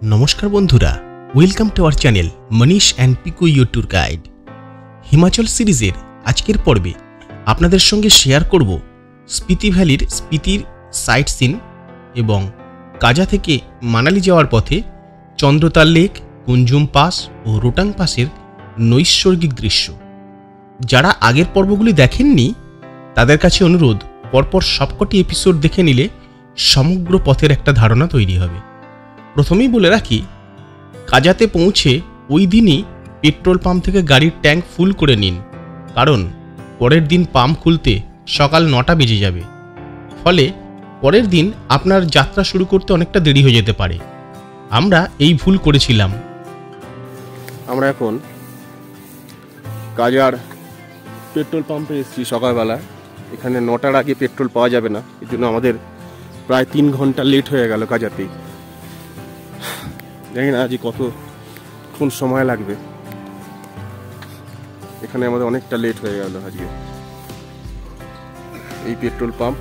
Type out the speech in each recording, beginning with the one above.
নমস্কার বন্ধুরা, welcome to our channel Manish and Piku your tour guide. Himachal সিরিজের আজকের পর্বে আপনাদের সঙ্গে শেয়ার করব স্পিতি ভ্যালির স্পিতির সাইট সিন এবং কাজা থেকে মানালি যাওয়ার পথে চন্দ্রতাল লেক, কুঞ্জুম পাস ও রোটাং পাসের নৈসর্গিক দৃশ্য। যারা আগের পর্বগুলি দেখেননি তাদের কাছে অনুরোধ, পরপর সবকটি এপিসোড দেখে নিলে সমগ্র পথের একটা ধারণা তৈরি হবে। প্রথমেই বলে রাখি, কাজাতে পৌঁছে ওই দিনই পেট্রোল পাম্প থেকে গাড়ির ট্যাঙ্ক ফুল করে নিন, কারণ পরের দিন পাম্প খুলতে সকাল 9টা বেজে যাবে। ফলে পরের দিন আপনার যাত্রা শুরু করতে অনেকটা দেরি হয়ে যেতে পারে। আমরা এই ভুল করেছিলাম। আমরা এখন কাজার পেট্রোল পাম্পে এসেছি সকালবেলা। এখানে 9টার আগে পেট্রোল পাওয়া যাবে না, এই জন্য আমাদের প্রায় 3 ঘন্টা লেট হয়ে গেল কাজাতেই। জানি না আজ কতক্ষণ সময় লাগবে, এখানে আমাদের অনেকটা লেট হয়ে গেল আজকে। এই পেট্রোল পাম্প,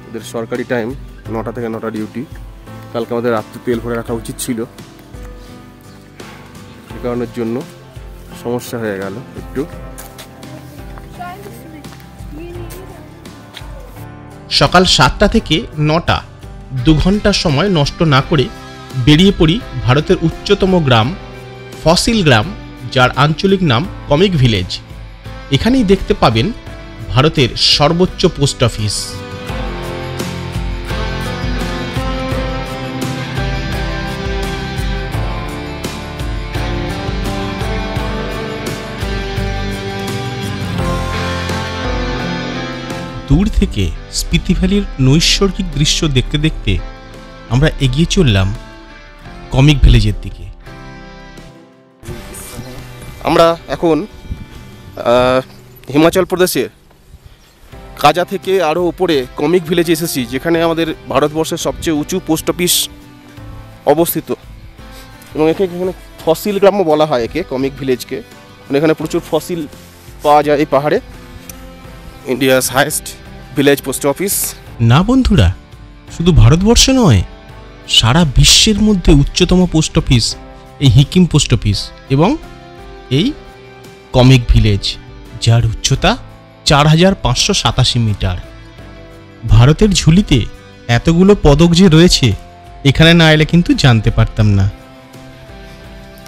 ওদের সরকারি টাইম 9টা থেকে 9টা ডিউটি। কালকে আমাদের রাত্রে তেল ভরে রাখা উচিত ছিল, সে কারণের জন্য সমস্যা হয়ে গেল একটু। সকাল 7টা থেকে 9টা 2 ঘন্টা সময় নষ্ট না করে বেরিয়ে পড়ি ভারতের উচ্চতম গ্রাম ফসিল গ্রাম, যার আঞ্চলিক নাম কমিক ভিলেজ। এখানেই দেখতে পাবেন ভারতের সর্বোচ্চ পোস্ট অফিস। দূর থেকে স্পিতি ভ্যালির নৈসর্গিক দৃশ্য দেখতে দেখতে আমরা এগিয়ে চললাম কমিক ভিলেজের দিকে। আমরা এখন হিমাচল প্রদেশের কাজা থেকে আরও উপরে কমিক ভিলেজে এসেছি, যেখানে আমাদের ভারতবর্ষের সবচেয়ে উঁচু পোস্ট অফিস অবস্থিত। এবং এখানে ফসিল গ্রামও বলা হয় একে, কমিক ভিলেজকে। এখানে প্রচুর ফসিল পাওয়া যায় এই পাহাড়ে। India's highest village post office. না বন্ধুরা, শুধু ভারতবর্ষে নয়, সারা বিশ্বের মধ্যে উচ্চতম পোস্ট অফিস এই হিকিম পোস্ট অফিস এবং এই কমিক ভিলেজ, যার উচ্চতা 4587 মিটার। ভারতের ঝুলিতে এতগুলো পদক যে রয়েছে, এখানে না এলে কিন্তু জানতে পারতাম না।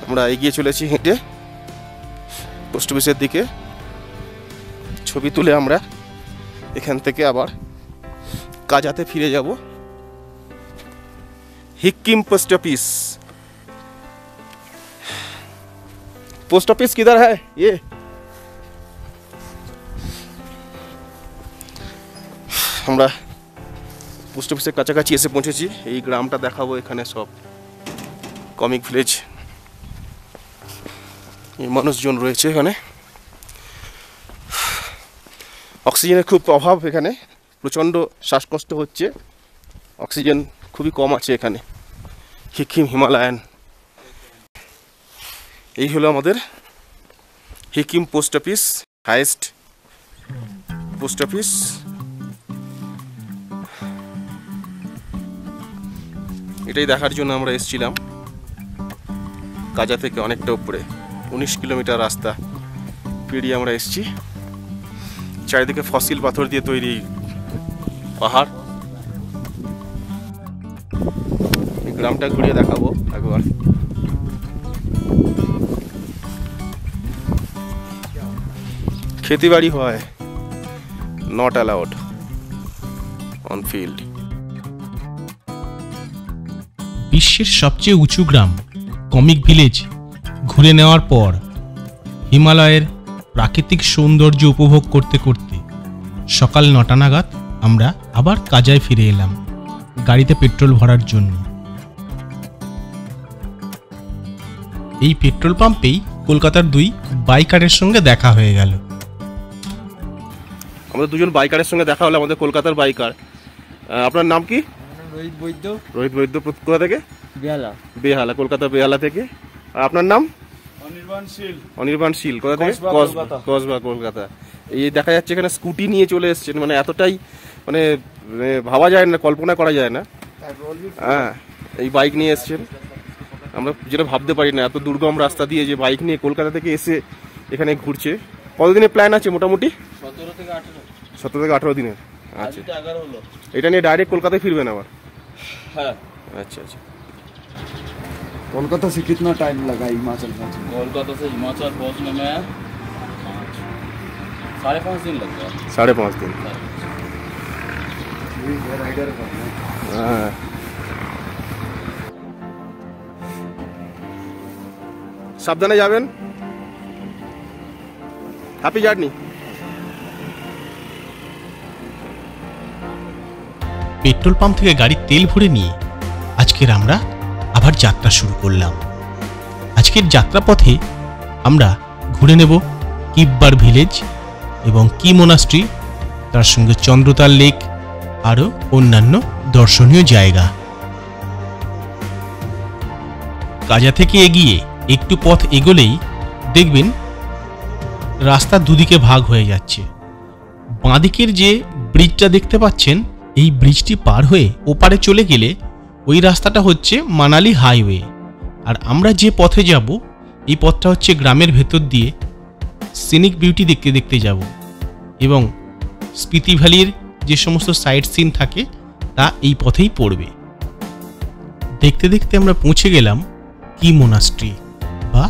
আমরা এগিয়ে চলেছি হেঁটে পোস্ট অফিসের দিকে। ছবি তুলে আমরা এখান থেকে আবার কাজাতে ফিরে যাব। Hikkim post office. Post office किधर है ये? আমরা পোস্ট অফিসের কাছাকাছি এসে পৌঁছেছি। এই গ্রামটা দেখাবো, এখানে সব কমিক ভিলেজ, মানুষজন রয়েছে এখানে। অক্সিজেনের খুব অভাব এখানে, প্রচণ্ড শ্বাসকষ্ট হচ্ছে, অক্সিজেন খুবই কম আছে এখানে। হিকিম হিমালয়ান, এই হলো আমাদের Hikkim post office, highest post office. এটাই দেখার জন্য আমরা এসেছিলাম। কাজা থেকে অনেকটা উপরে 19 কিলোমিটার রাস্তা পেরিয়ে আমরা এসেছি। চারিদিকে ফসিল পাথর দিয়ে তৈরি পাহাড়। এই গ্রামটা ঘুরিয়ে দেখাবো একবার। খেতিবাড়ি হয়, নট অ্যালাউড অন ফিল্ড। বিশ্বের সবচেয়ে উঁচু গ্রাম কমিক ভিলেজ ঘুরে নেওয়ার পর হিমালয়ের প্রাকৃতিক সৌন্দর্য উপভোগ করতে করতে সকাল 9টা নাগাদ আমরা আবার কাজায় ফিরে এলাম গাড়িতে পেট্রোল ভরার জন্য। এই পেট্রোল পাম্পেই কলকাতার 2 বাইকারের সঙ্গে দেখা হয়ে গেল। আমাদের 2জন বাইকারের সঙ্গে দেখা হলো, আমাদের কলকাতার বাইকার। আপনার নাম কি? রোহিত বৈদ্য। রোহিত বৈদ্য। কোথা থেকে? বেহালা। বেহালা, কলকাতা বেহালা থেকে। আপনার নাম? অনির্বাণ শীল। অনির্বাণ শীল। কোথা থেকে? কসবা, কলকাতা। এই দেখা যাচ্ছে এখানে স্কুটি নিয়ে চলে এসেছেন, মানে এতটাই মানে ভাবা যায় না, কল্পনা করা যায় না। হ্যাঁ, এই বাইক নিয়ে এসছেন, আমরা যেটা ভাবতে পারি না এত দুর্গম রাস্তা দিয়ে যে বাইক নিয়ে কলকাতা থেকে এসে এখানে ঘুরছে। কতদিনের প্ল্যান আছে মোটামুটি? 17 থেকে 18 দিনের। আচ্ছা, এটা নিয়ে ডাইরেক্ট কলকাতায় ফিরবেন আবার? হ্যাঁ। अच्छा अच्छा। कोलकाता से कितना टाइम लगा हिमाचल पहुंचने? कोलकाता से हिमाचल पहुंचने में 5.5 दिन लग गया। 5.5 दिन। हाँ, সাবধানে যাবেন। Happy journey. পেট্রোল পাম্প থেকে গাড়ির তেল ভরে নিয়ে আজকের আমরা আবার যাত্রা শুরু করলাম। আজকের যাত্রাপথে আমরা ঘুরে নেব কিব্বার ভিলেজ এবং কি মোনাস্ট্রি, তার সঙ্গে চন্দ্রতাল লেক, আরও অন্যান্য দর্শনীয় জায়গা। কাজা থেকে এগিয়ে একটু পথ এগোলেই দেখবেন রাস্তা দুদিকে ভাগ হয়ে যাচ্ছে। বাঁদিকের যে ব্রিজটা দেখতে পাচ্ছেন, এই ব্রিজটি পার হয়ে ওপারে চলে গেলে ওই রাস্তাটা হচ্ছে মানালি হাইওয়ে। আর আমরা যে পথে যাব, এই পথটা হচ্ছে গ্রামের ভেতর দিয়ে সিনিক বিউটি দেখতে দেখতে যাব এবং স্পিতি ভ্যালির যে সমস্ত সাইট সিন থাকে তা এই পথেই পড়বে। দেখতে দেখতে আমরা পৌঁছে গেলাম কি মোনাস্ট্রি বা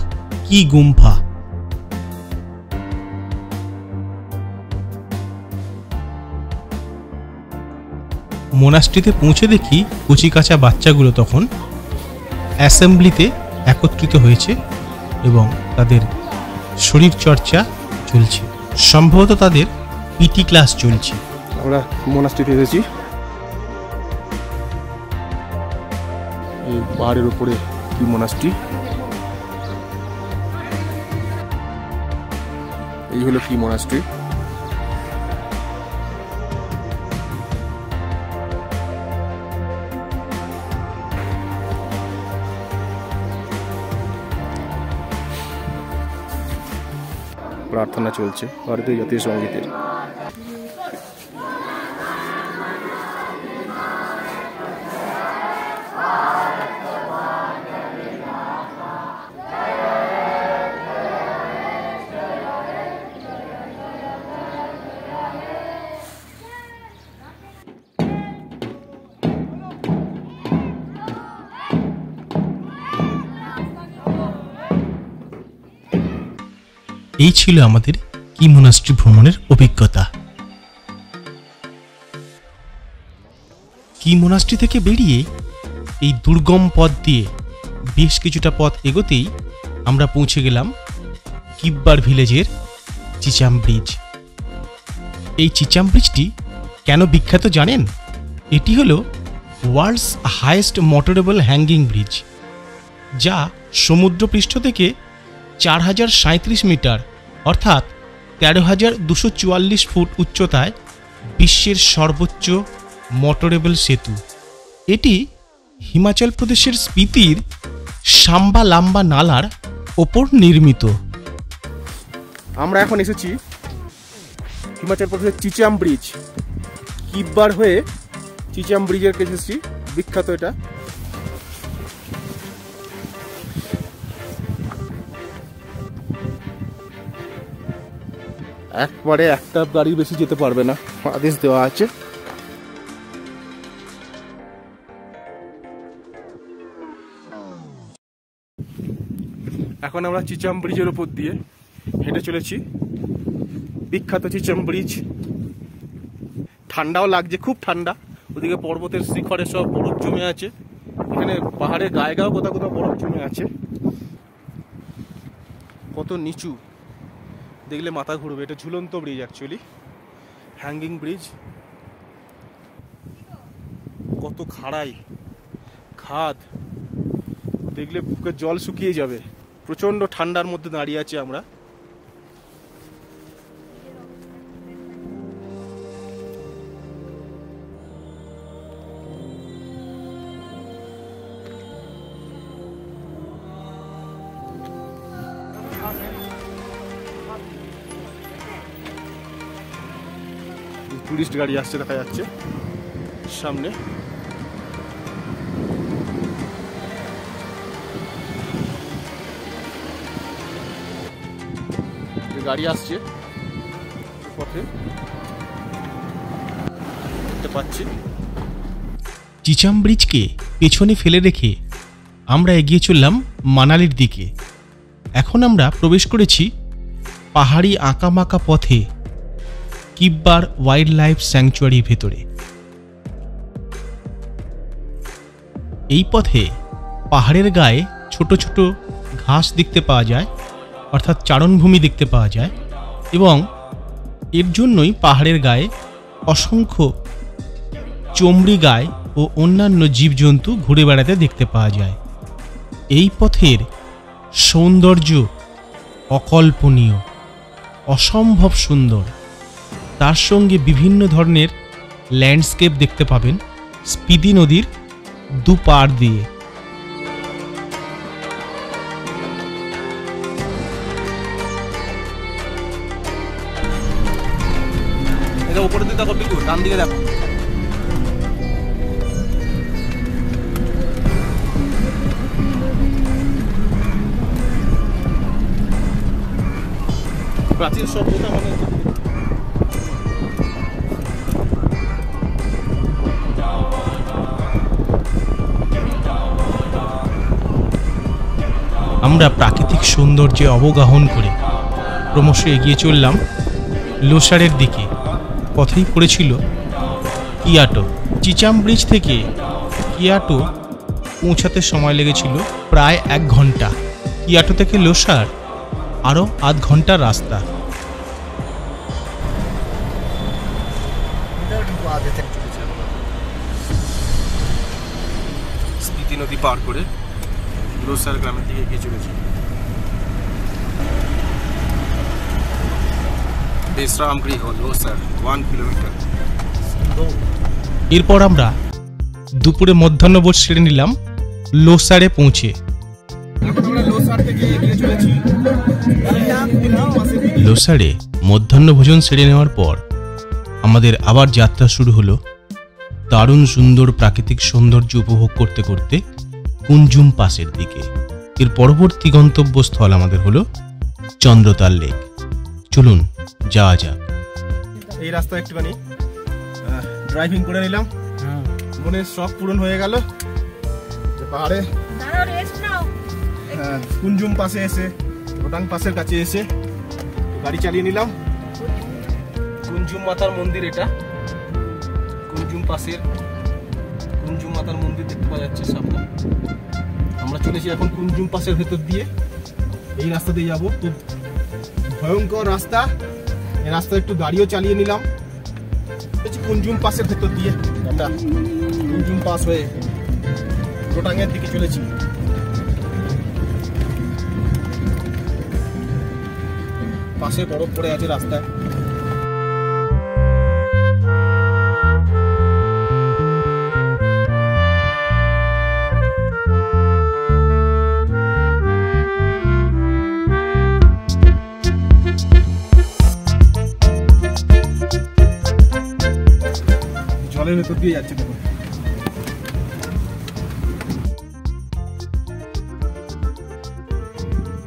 কি গুম্ফা। মোনাস্ট্রিতে পৌঁছে দেখি কচিকাঁচা বাচ্চাগুলো তখন অ্যাসেম্বলিতে একত্রিত হয়েছে এবং তাদের শরীর চর্চা চলছে। সম্ভবত তাদের পিটি ক্লাস চলছে। আমরা মোনাস্ট্রিতে এসেছি, এই পাহাড়ের উপরে কি মোনাস্ট্রি। এই হলো কি মোনাস্ট্রি। প্রার্থনা চলছে ভারতীয় জাতীয় সঙ্গীতের। এই ছিল আমাদের কি মোনাস্ট্রি ভ্রমণের অভিজ্ঞতা। কি মোনাস্ট্রি থেকে বেরিয়ে এই দুর্গম পথ দিয়ে বেশ কিছুটা পথ এগোতেই আমরা পৌঁছে গেলাম কিব্বার ভিলেজের চিচাম ব্রিজ। এই চিচাম ব্রিজটি কেন বিখ্যাত জানেন? এটি হলো world's highest motorable hanging bridge, যা সমুদ্রপৃষ্ঠ থেকে 4037 মিটার অর্থাৎ 13,244 ফুট উচ্চতায় বিশ্বের সর্বোচ্চ মোটরেবল সেতু। এটি হিমাচল প্রদেশের স্পিতির সাম্বা লাম্বা নালার ওপর নির্মিত। আমরা এখন এসেছি হিমাচল প্রদেশের চিচাম ব্রিজ। কিব্বার হয়ে চিচাম ব্রিজের কাছে এসেছি, বিখ্যাত এটা। একবারে একটা গাড়ি বেশি যেতে পারবে না, আদেশ দেওয়া আছে। এখন আমরা চিচাম ব্রিজের উপর দিয়ে হেঁটে চলেছি, বিখ্যাত চিচাম ব্রিজ। ঠান্ডাও লাগছে, খুব ঠান্ডা। ওদিকে পর্বতের শিখরে সব বরফ জমে আছে, এখানে পাহাড়ের গায়ে গায়েও কোথাও কোথাও বরফ জমে আছে। কত নিচু দেখলে মাথা ঘুরবে। এটা ঝুলন্ত ব্রিজ, অ্যাকচুয়ালি হ্যাঙ্গিং ব্রিজ। কত খাড়াই, খাদ দেখলে বুকের জল শুকিয়ে যাবে। প্রচন্ড ঠান্ডার মধ্যে দাঁড়িয়ে আছি আমরা। টুরিস্ট গাড়ি আসছে দেখা যাচ্ছে সামনে। যে গাড়ি আসছে পথে দেখতে পাচ্ছি। চিচাম ব্রিজকে পেছনে ফেলে রেখে আমরা এগিয়ে চললাম মানালির দিকে। এখন আমরা প্রবেশ করেছি পাহাড়ি আঁকামাঁকা পথে কিব্বার ওয়াইল্ড লাইফ স্যাংচুয়ারির ভেতরে। এই পথে পাহাড়ের গায়ে ছোট ছোট ঘাস দেখতে পাওয়া যায়, অর্থাৎ চারণভূমি দেখতে পাওয়া যায়, এবং এর জন্যই পাহাড়ের গায়ে অসংখ্য চমড়ি গায় ও অন্যান্য জীবজন্তু ঘুরে বেড়াতে দেখতে পাওয়া যায়। এই পথের সৌন্দর্য অকল্পনীয়, অসম্ভব সুন্দর। তার সঙ্গে বিভিন্ন ধরনের ল্যান্ডস্কেপ দেখতে পাবেন স্পিতি নদীর দুপার দিয়ে। এটা উপরের দিকে দেখো পিকু, ডান দিকে দেখো। প্রাচীন সভ্যতা মানে আমরা প্রাকৃতিক সৌন্দর্যে অবগাহন করে ক্রমশ এগিয়ে চললাম লোসারের দিকে। পথেই পড়েছিল কিয়াটো। চিচাম ব্রিজ থেকে কিয়াটো পৌঁছাতে সময় লেগেছিল প্রায় 1 ঘন্টা। কিয়াটো থেকে লোসার আরও আধ ঘন্টার রাস্তা। স্পিতি নদী পার করে লোসার গ্রামের দিকে এগিয়ে চলেছি। বিশ্রাম গৃহ লোসার 1 কিলোমিটার। এরপর আমরা দুপুরে মধ্যাহ্নভোজ সেরে নিলাম লোসারে পৌঁছে। লোসারে মধ্যাহ্নভোজন সেরে নেওয়ার পর আমাদের আবার যাত্রা শুরু হলো দারুণ সুন্দর প্রাকৃতিক সৌন্দর্য উপভোগ করতে করতে কুঞ্জুম পাসের দিকে। এর পরবর্তী গন্তব্যস্থল আমাদের হলো চন্দ্রতাল লেক। চলুন যাওয়া যাক। এই রাস্তা একটুখানি ড্রাইভিং করে নিলাম, মনের শখ পূরণ হয়ে গেল। যে পাহাড়ে কুঞ্জুম পাশে এসে, রোটাং পাসের কাছে এসে গাড়ি চালিয়ে নিলাম। কুঞ্জুম মাতার মন্দির, এটা কুঞ্জুম পাসের কুঞ্জুম মাতার মন্দির দেখতে পাওয়া যাচ্ছে সামনে। আমরা চলেছি এখন কুঞ্জুম পাসের ভেতর দিয়ে। এই রাস্তা দিয়ে যাবো, খুব ভয়ঙ্কর রাস্তা। এই রাস্তা একটু গাড়িও চালিয়ে নিলাম। কুঞ্জুম পাসের ভেতর দিয়ে আমরা কুঞ্জুম পাস হয়ে রোটাংয়ের দিকে চলেছি। পাশে বরফ পড়ে আছে রাস্তায়। জলের ভেতর দিয়ে যাচ্ছে দেখুন।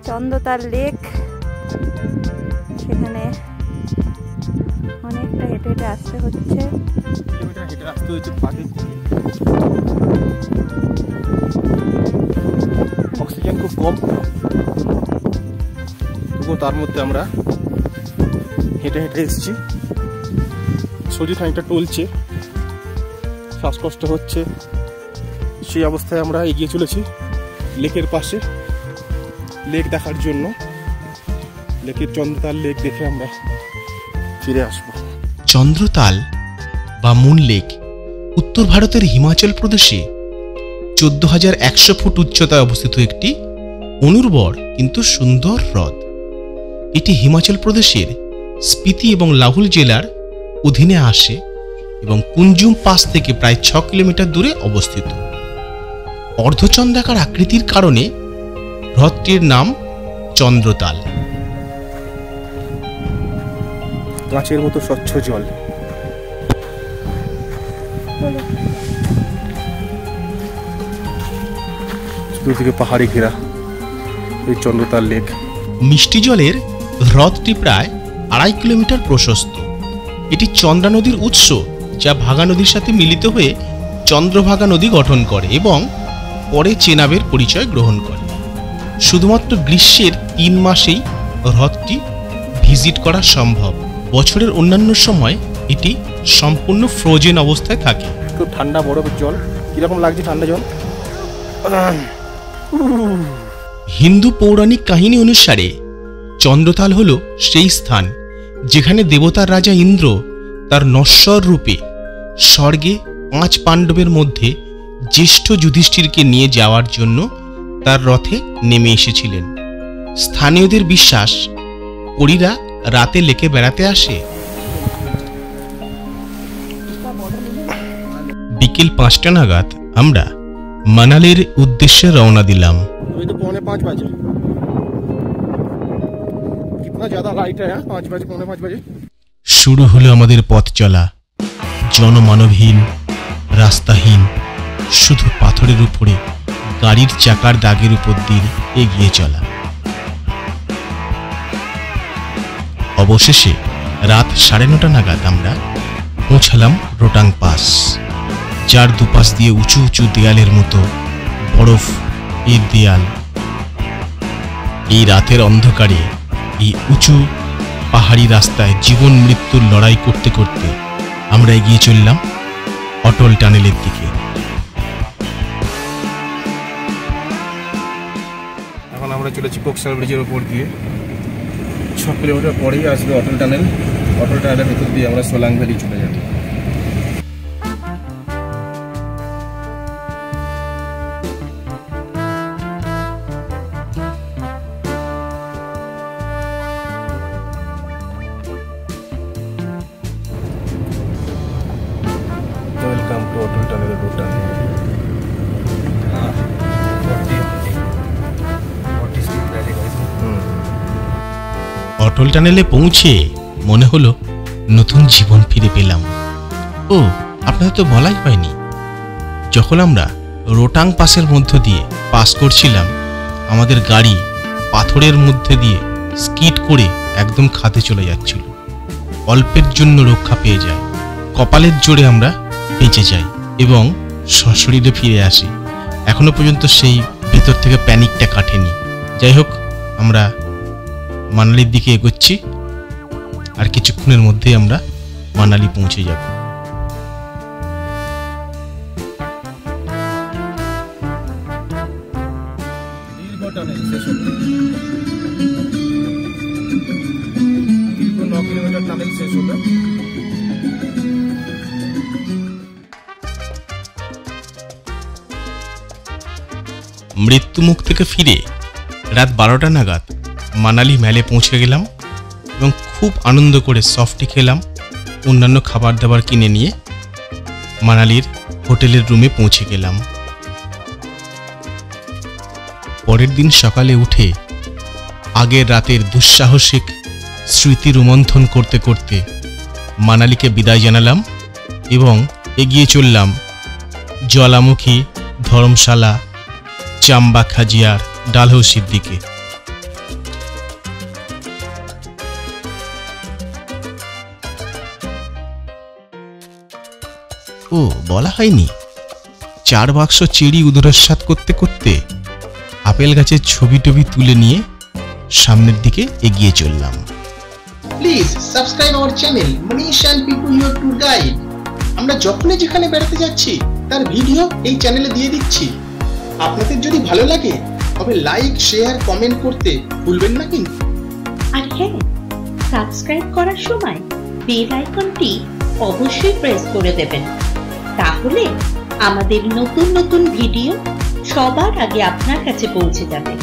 চন্দ্রতাল লেক, সেখানে অনেকটা হেঁটে হেঁটে আসতে হচ্ছে। কিলোমিটার হেঁটে আসতে হচ্ছে পাখির দিকে। অক্সিজেন খুব কম, তবুও তার মধ্যে আমরা হেঁটে হেঁটে এসেছি। শরীর খানিকটা টলছে, শ্বাসকষ্ট হচ্ছে, সেই অবস্থায় আমরা এগিয়ে চলেছি লেকের পাশে, লেক দেখার জন্য। লেকের চন্দ্রতাল লেক দেখে আমরা ফিরে আসব। চন্দ্রতাল বা মুন লেক উত্তর ভারতের হিমাচল প্রদেশে 14,100 ফুট উচ্চতায় অবস্থিত একটি অনুর্বর কিন্তু সুন্দর হ্রদ। এটি হিমাচল প্রদেশের স্পিতি এবং লাহুল জেলার অধীনে আসে এবং কুঞ্জুম পাস থেকে প্রায় 6 কিলোমিটার দূরে অবস্থিত। অর্ধচন্দ্রাকার আকৃতির কারণে হ্রদটির নাম চন্দ্রতাল। কাঁচের মতো স্বচ্ছ জল। চতুর্দিকে পাহাড়ি ঘেরা এই চন্দ্রতাল লেক। মিষ্টি জলের হ্রদটি প্রায় 2.5 কিলোমিটার প্রশস্ত। এটি চন্দ্রা নদীর উৎস, যা ভাগা নদীর সাথে মিলিত হয়ে চন্দ্রভাগা নদী গঠন করে এবং পরে চেনাবের পরিচয় গ্রহণ করে। শুধুমাত্র গ্রীষ্মের 3 মাসেই হ্রদটি ভিজিট করা সম্ভব। বছরের অন্যান্য সময় এটি সম্পূর্ণ ফ্রোজেন অবস্থায় থাকে। খুব ঠান্ডা বরফের জল। কিরকম লাগছে ঠান্ডা জল? হিন্দু পৌরাণিক কাহিনী অনুসারে চন্দ্রতাল হল সেই স্থান যেখানে দেবতার রাজা ইন্দ্র তার নশ্বর রূপে স্বর্গে 5 পাণ্ডবের মধ্যে জ্যেষ্ঠ যুধিষ্ঠিরকে নিয়ে যাওয়ার জন্য তার রথে নেমে এসেছিলেন। স্থানীয়দের বিশ্বাস, পরীরা রাতে লেকে বেড়াতে আসে। বিকেল 5টা নাগাদ আমরা মানালির উদ্দেশ্যে রওনা দিলাম। अभी तो 4:45 बजे। कितना ज्यादा लाइट है? 5 बजे, 4:45 बजे। শুরু হলো আমাদের পথ চলা। জনমানবহীন, রাস্তাহীন, শুধু পাথরের উপরে গাড়ির চাকার দাগের উপর দিয়ে এগিয়ে চলা। অবশেষে রাত 9:30 নাগাদ আমরা পৌঁছালাম রোটাং পাস, যার দুপাশ দিয়ে উঁচু উঁচু দেয়ালের মতো বরফ এই দেয়াল। এই রাতের অন্ধকারে এই উঁচু পাহাড়ি রাস্তায় জীবন মৃত্যুর লড়াই করতে করতে আমরা এগিয়ে চললাম অটল টানেলের দিকে। এখন আমরা চলেছি কোকসার ব্রিজের উপর দিয়ে। 6 কিলোমিটার পরেই আসবে অটল টানেল। অটল টানেলের ভেতর দিয়ে আমরা সোলাং ভ্যালি চলে যাব। ওয়েলকাম টু অটল টানেলের রোড। অটল টানেলে পৌঁছে মনে হলো নতুন জীবন ফিরে পেলাম। ও, আপনাদের তো বলাই হয়নি, যখন আমরা রোটাং পাসের মধ্য দিয়ে পাস করছিলাম, আমাদের গাড়ি পাথরের মধ্যে দিয়ে স্কিড করে একদম খাদে চলে যাচ্ছিল। অল্পের জন্য রক্ষা পেয়ে যায়, কপালের জোরে আমরা বেঁচে যাই এবং সশরীরে ফিরে আসি। এখনো পর্যন্ত সেই ভেতর থেকে প্যানিকটা কাটেনি। যাই হোক, আমরা মানালির দিকে এগোচ্ছি, আর কিছুক্ষণের মধ্যেই আমরা মানালি পৌঁছে যাব। দীর্ঘ টানেল শেষ হলো। দীর্ঘ 9 কিলোমিটার টানেল শেষ হলো। মৃত্যুমুখ থেকে ফিরে রাত 12টা নাগাদ মানালি মেলে পৌঁছে গেলাম এবং খুব আনন্দ করে সফটি খেলাম। অন্যান্য খাবার দাবার কিনে নিয়ে মানালির হোটেলের রুমে পৌঁছে গেলাম। পরের দিন সকালে উঠে আগের রাতের দুঃসাহসিক স্মৃতি রোমন্থন করতে করতে মানালিকে বিদায় জানালাম এবং এগিয়ে চললাম জ্বালামুখী, ধর্মশালা, চাম্বা খাজিয়ার, ডালহৌসির দিকে। ও, বলা হয়নি, 4 বাক্স চেরি উদরস্বাদ করতে করতে আপেল গাছের ছবি টবি তুলে নিয়ে সামনের দিকে এগিয়ে চললাম। Please subscribe our channel Manish and people your tour guide. আমরা যখনই যেখানে বেড়াতে যাচ্ছি তার ভিডিও এই চ্যানেলে দিয়ে দিচ্ছি। আপনাদের যদি ভালো লাগে তবে লাইক, শেয়ার, কমেন্ট করতে ভুলবেন না কিন্তু। আর হ্যাঁ, সাবস্ক্রাইব করার সময় বেল আইকনটি অবশ্যই প্রেস করে দেবেন, তাহলে আমাদের নতুন নতুন ভিডিও সবার আগে আপনার কাছে পৌঁছে যাবে।